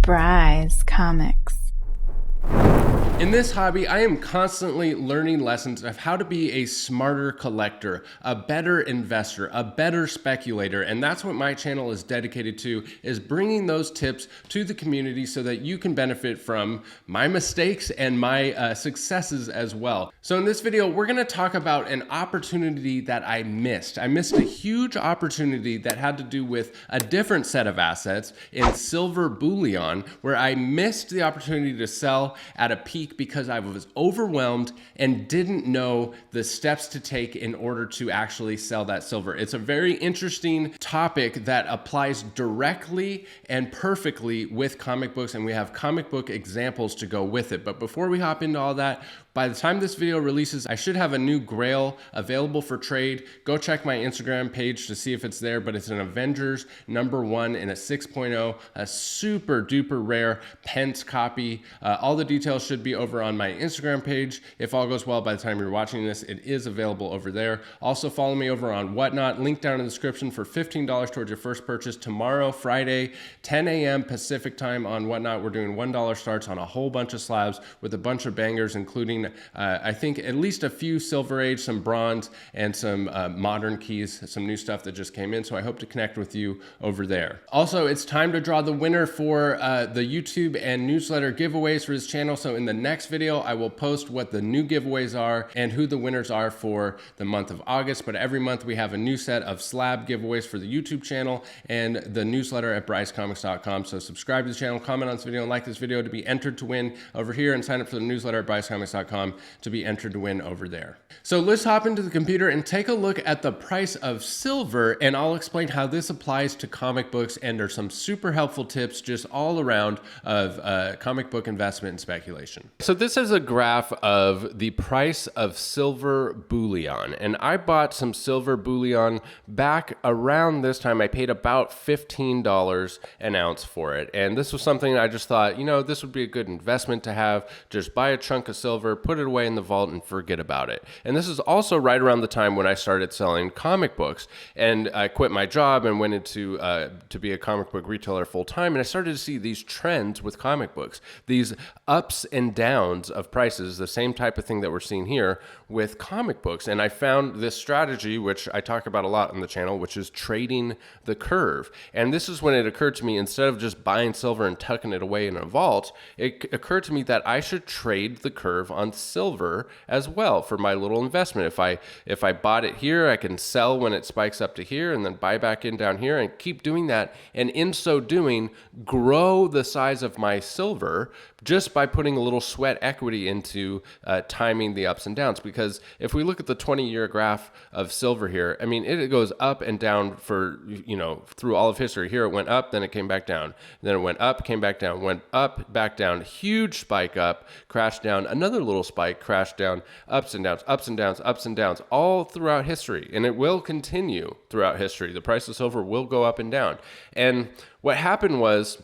Bry's Comics. In this hobby, I am constantly learning lessons of how to be a smarter collector, a better investor, a better speculator, and that's what my channel is dedicated to, is bringing those tips to the community so that you can benefit from my mistakes and my successes as well. So in this video, we're gonna talk about an opportunity that I missed. I missed a huge opportunity that had to do with a different set of assets in silver bullion, where I missed the opportunity to sell at a peak because I was overwhelmed and didn't know the steps to take in order to actually sell that silver. It's a very interesting topic that applies directly and perfectly with comic books, and we have comic book examples to go with it. But before we hop into all that, by the time this video releases, I should have a new Grail available for trade. Go check my Instagram page to see if it's there, but it's an Avengers #1 in a 6.0, a super duper rare Pence copy. All the details should be over on my Instagram page. If all goes well by the time you're watching this, it is available over there. Also follow me over on Whatnot, link down in the description for $15 towards your first purchase. Tomorrow, Friday, 10 a.m. Pacific time on Whatnot, we're doing $1 starts on a whole bunch of slabs with a bunch of bangers, including I think at least a few Silver Age, some bronze, and some modern keys, some new stuff that just came in. So I hope to connect with you over there. Also, it's time to draw the winner for the YouTube and newsletter giveaways for this channel. So in the next video, I will post what the new giveaways are and who the winners are for the month of August. But every month we have a new set of slab giveaways for the YouTube channel and the newsletter at brycecomics.com. So subscribe to the channel, comment on this video, and like this video to be entered to win over here, and sign up for the newsletter at brycecomics.com to be entered to win over there. So let's hop into the computer and take a look at the price of silver, and I'll explain how this applies to comic books, and there's some super helpful tips just all around of comic book investment and speculation. So this is a graph of the price of silver bullion, and I bought some silver bullion back around this time. I paid about $15 an ounce for it, and this was something I just thought, you know, this would be a good investment to have. Just buy a chunk of silver, put it away in the vault, and forget about it. And this is also right around the time when I started selling comic books, and I quit my job and went into to be a comic book retailer full time, and I started to see these trends with comic books, these ups and downs of prices, the same type of thing that we're seeing here with comic books. And I found this strategy, which I talk about a lot on the channel, which is trading the curve. And this is when it occurred to me, instead of just buying silver and tucking it away in a vault, it occurred to me that I should trade the curve on silver as well for my little investment. If I bought it here, I can sell when it spikes up to here and then buy back in down here and keep doing that. And in so doing, grow the size of my silver just by putting a little sweat equity into timing the ups and downs. Because if we look at the 20-year graph of silver here, I mean, it goes up and down for, you know, through all of history. Here it went up, then it came back down. Then it went up, came back down, went up, back down, huge spike up, crashed down, another little spike, crashed down, ups and downs, ups and downs, ups and downs, all throughout history. And it will continue throughout history. The price of silver will go up and down. And what happened was,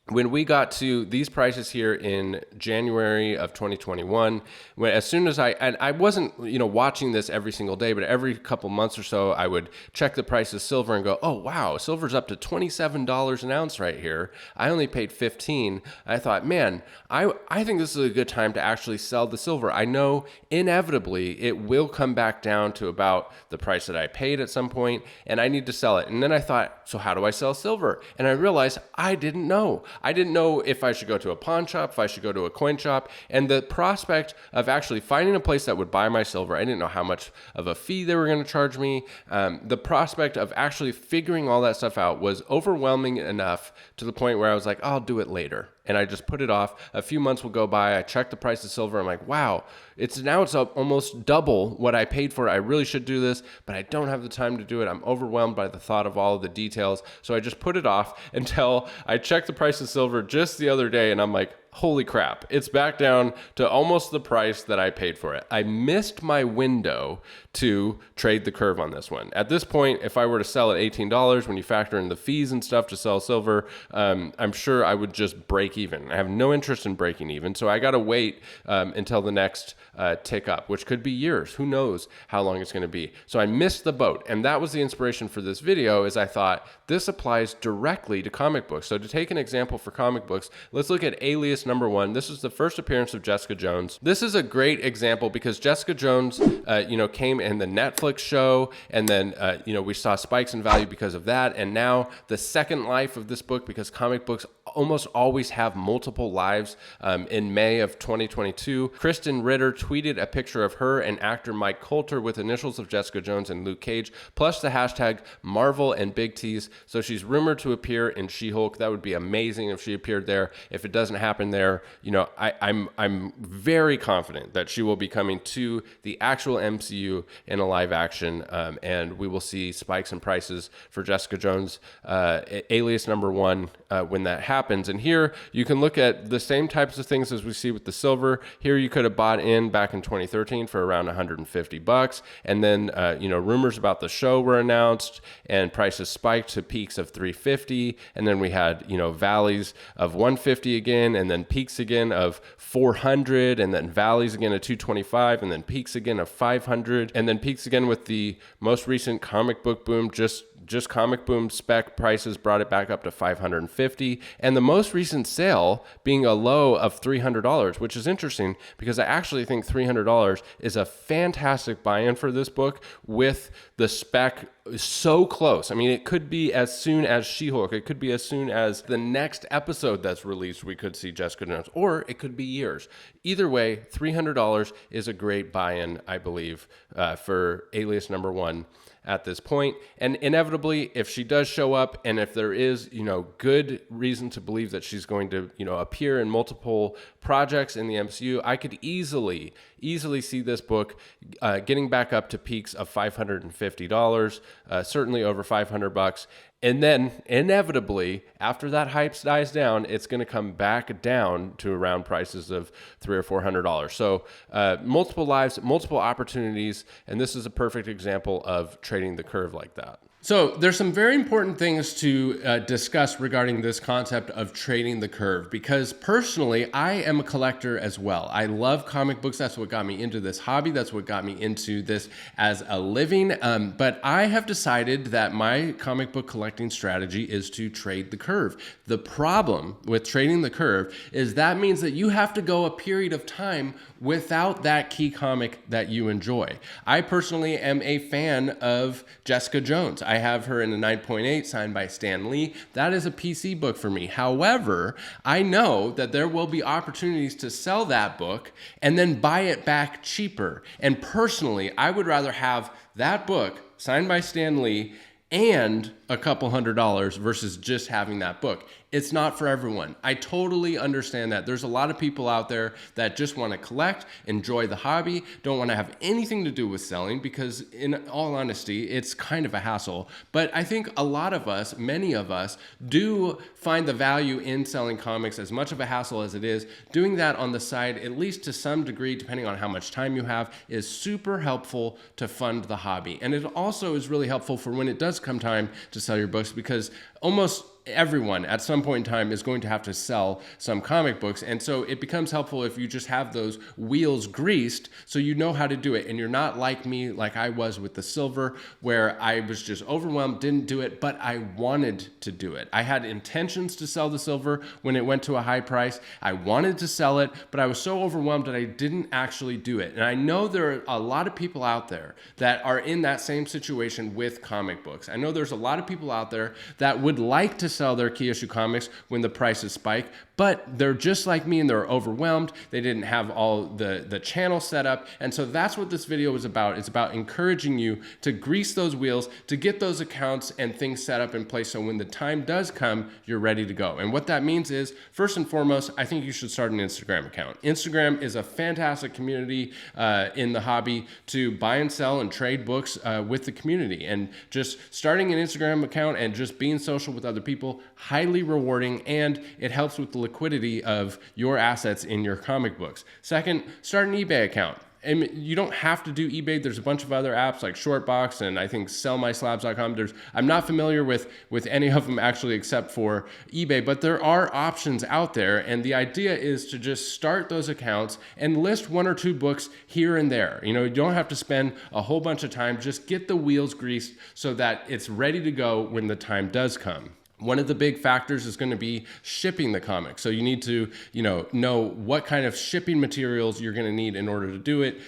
when we got to these prices here in January of 2021, as soon as I wasn't, you know, watching this every single day, but every couple months or so, I would check the price of silver and go, oh, wow, silver's up to $27 an ounce right here. I only paid $15. I thought, man, I think this is a good time to actually sell the silver. I know inevitably it will come back down to about the price that I paid at some point, and I need to sell it. And then I thought, so how do I sell silver? And I realized I didn't know. I didn't know if I should go to a pawn shop, if I should go to a coin shop, and the prospect of actually finding a place that would buy my silver, I didn't know how much of a fee they were going to charge me. The prospect of actually figuring all that stuff out was overwhelming enough to the point where I was like, I'll do it later. And I just put it off. A few months will go by. I check the price of silver. I'm like, wow, it's up almost double what I paid for it. I really should do this, but I don't have the time to do it. I'm overwhelmed by the thought of all of the details. So I just put it off until I checked the price of silver just the other day. And I'm like, holy crap, it's back down to almost the price that I paid for it. I missed my window to trade the curve on this one. At this point, if I were to sell at $18, when you factor in the fees and stuff to sell silver, I'm sure I would just break even. I have no interest in breaking even, so I got to wait until the next tick up, which could be years. Who knows how long it's going to be. So I missed the boat, and that was the inspiration for this video. Is I thought this applies directly to comic books. So to take an example for comic books, let's look at Alias #1. This is the first appearance of Jessica Jones. This is a great example because Jessica Jones, came in the Netflix show, and then, we saw spikes in value because of that. And now the second life of this book, because comic books almost always have multiple lives. In May of 2022, Kristen Ritter tweeted a picture of her and actor Mike Coulter with initials of Jessica Jones and Luke Cage, plus the hashtag Marvel and Big T's. So she's rumored to appear in She-Hulk. That would be amazing if she appeared there. If it doesn't happen there, I'm very confident that she will be coming to the actual MCU in a live action, and we will see spikes in prices for Jessica Jones, Alias #1, when that happens. And here you can look at the same types of things as we see with the silver. Here you could have bought in back in 2013 for around $150, and then rumors about the show were announced, and prices spiked to peaks of $350, and then we had valleys of $150 again, and then peaks again of $400, and then valleys again at $225, and then peaks again of $500, and then peaks again with the most recent comic book boom. Just comic boom spec prices brought it back up to $550, and the most recent sale being a low of $300, which is interesting because I actually think $300 is a fantastic buy-in for this book with the spec so close. I mean, it could be as soon as She-Hulk. It could be as soon as the next episode that's released, we could see Jessica Jones, or it could be years. Either way, $300 is a great buy-in, I believe, for Alias #1 at this point. And inevitably, if she does show up, and if there is, good reason to believe that she's going to, appear in multiple projects in the MCU, I could easily see this book getting back up to peaks of $550, certainly over $500. And then inevitably, after that hype dies down, it's going to come back down to around prices of $300 or $400. So multiple lives, multiple opportunities, and this is a perfect example of trading the curve like that. So there's some very important things to discuss regarding this concept of trading the curve, because personally, I am a collector as well. I love comic books. That's what got me into this hobby. That's what got me into this as a living. But I have decided that my comic book collecting strategy is to trade the curve. The problem with trading the curve is that means that you have to go a period of time without that key comic that you enjoy. I personally am a fan of Jessica Jones. I have her in a 9.8 signed by Stan Lee. That is a PC book for me. However, I know that there will be opportunities to sell that book and then buy it back cheaper. And personally, I would rather have that book signed by Stan Lee and a couple $100 versus just having that book. It's not for everyone. I totally understand that. There's a lot of people out there that just want to collect, enjoy the hobby, don't want to have anything to do with selling because, in all honesty, it's kind of a hassle. But I think a lot of us, many of us, do find the value in selling comics, as much of a hassle as it is. Doing that on the side, at least to some degree, depending on how much time you have, is super helpful to fund the hobby. And it also is really helpful for when it does come time to sell your books, because almost everyone at some point in time is going to have to sell some comic books. And so it becomes helpful if you just have those wheels greased so you know how to do it. And you're not like me, like I was with the silver, where I was just overwhelmed, didn't do it, but I wanted to do it. I had intentions to sell the silver when it went to a high price. I wanted to sell it, but I was so overwhelmed that I didn't actually do it. And I know there are a lot of people out there that are in that same situation with comic books. I know there's a lot of people out there that would like to sell their key issue comics when the prices spike, but they're just like me and they're overwhelmed. They didn't have all the channel set up. And so that's what this video is about. It's about encouraging you to grease those wheels, to get those accounts and things set up in place so when the time does come, you're ready to go. And what that means is, first and foremost, I think you should start an Instagram account. Instagram is a fantastic community in the hobby to buy and sell and trade books with the community. And just starting an Instagram account and just being social with other people, highly rewarding, and it helps with the liquidity of your assets in your comic books. Second, start an eBay account. And you don't have to do eBay. There's a bunch of other apps like Shortbox and I think sellmyslabs.com. I'm not familiar with any of them actually except for eBay, but there are options out there. And the idea is to just start those accounts and list 1 or 2 books here and there. You know, you don't have to spend a whole bunch of time. Just get the wheels greased so that it's ready to go when the time does come. One of the big factors is going to be shipping the comic. So you need to, know what kind of shipping materials you're going to need in order to do it,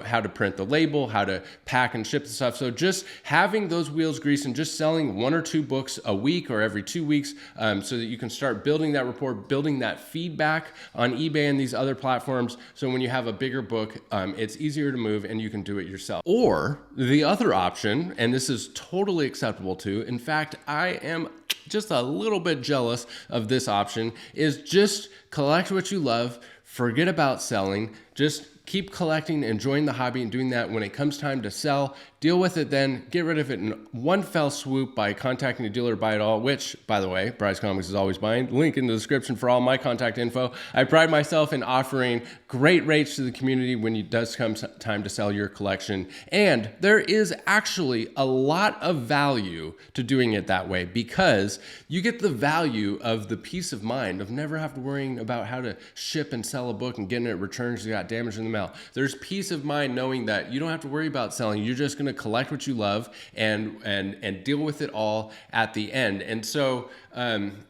how to print the label, how to pack and ship the stuff. So just having those wheels greased and just selling 1 or 2 books a week or every 2 weeks so that you can start building that rapport, building that feedback on eBay and these other platforms. So when you have a bigger book, it's easier to move and you can do it yourself. Or the other option, and this is totally acceptable too. In fact, I am just a little bit jealous of this option, is just collect what you love, forget about selling, just keep collecting, enjoying the hobby and doing that. When it comes time to sell, deal with it then, get rid of it in one fell swoop by contacting a dealer, buy it all, which, by the way, Bryce Comics is always buying. Link in the description for all my contact info. I pride myself in offering great rates to the community when it does come time to sell your collection. And there is actually a lot of value to doing it that way because you get the value of the peace of mind of never have to worrying about how to ship and sell a book and getting it returned because you got damage in the mail. There's peace of mind knowing that you don't have to worry about selling. You're just going to collect what you love and deal with it all at the end. And so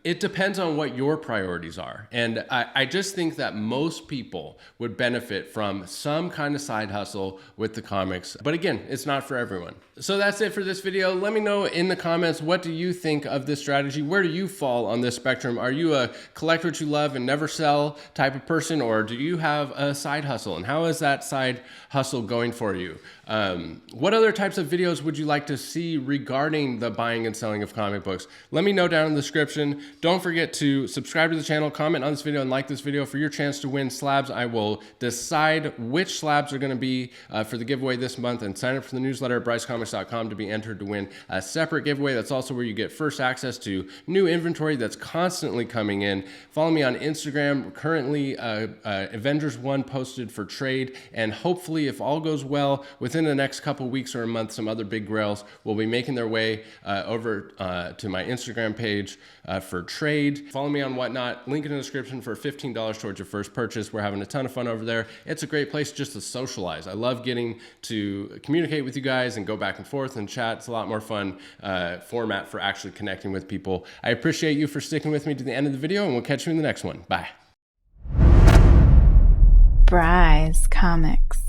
it depends on what your priorities are. And I just think that most people would benefit from some kind of side hustle with the comics. But again, it's not for everyone. So that's it for this video. Let me know in the comments, what do you think of this strategy? Where do you fall on this spectrum? Are you a collect what you love and never sell type of person, or do you have a side hustle? And how is that side hustle going for you? What other types of videos would you like to see regarding the buying and selling of comic books? Let me know down in the description. Don't forget to subscribe to the channel, comment on this video, and like this video for your chance to win slabs. I will decide which slabs are going to be for the giveaway this month, and sign up for the newsletter at brycecomics.com to be entered to win a separate giveaway. That's also where you get first access to new inventory that's constantly coming in. Follow me on Instagram. Currently, Avengers 1 posted for trade, and hopefully, if all goes well, within the next couple weeks or a month, some other big grails will be making their way over to my Instagram page for trade. Follow me on Whatnot. Link in the description for $15 towards your first purchase. We're having a ton of fun over there. It's a great place just to socialize. I love getting to communicate with you guys and go back and forth and chat. It's a lot more fun format for actually connecting with people. I appreciate you for sticking with me to the end of the video, and we'll catch you in the next one. Bye. Bryce Comics.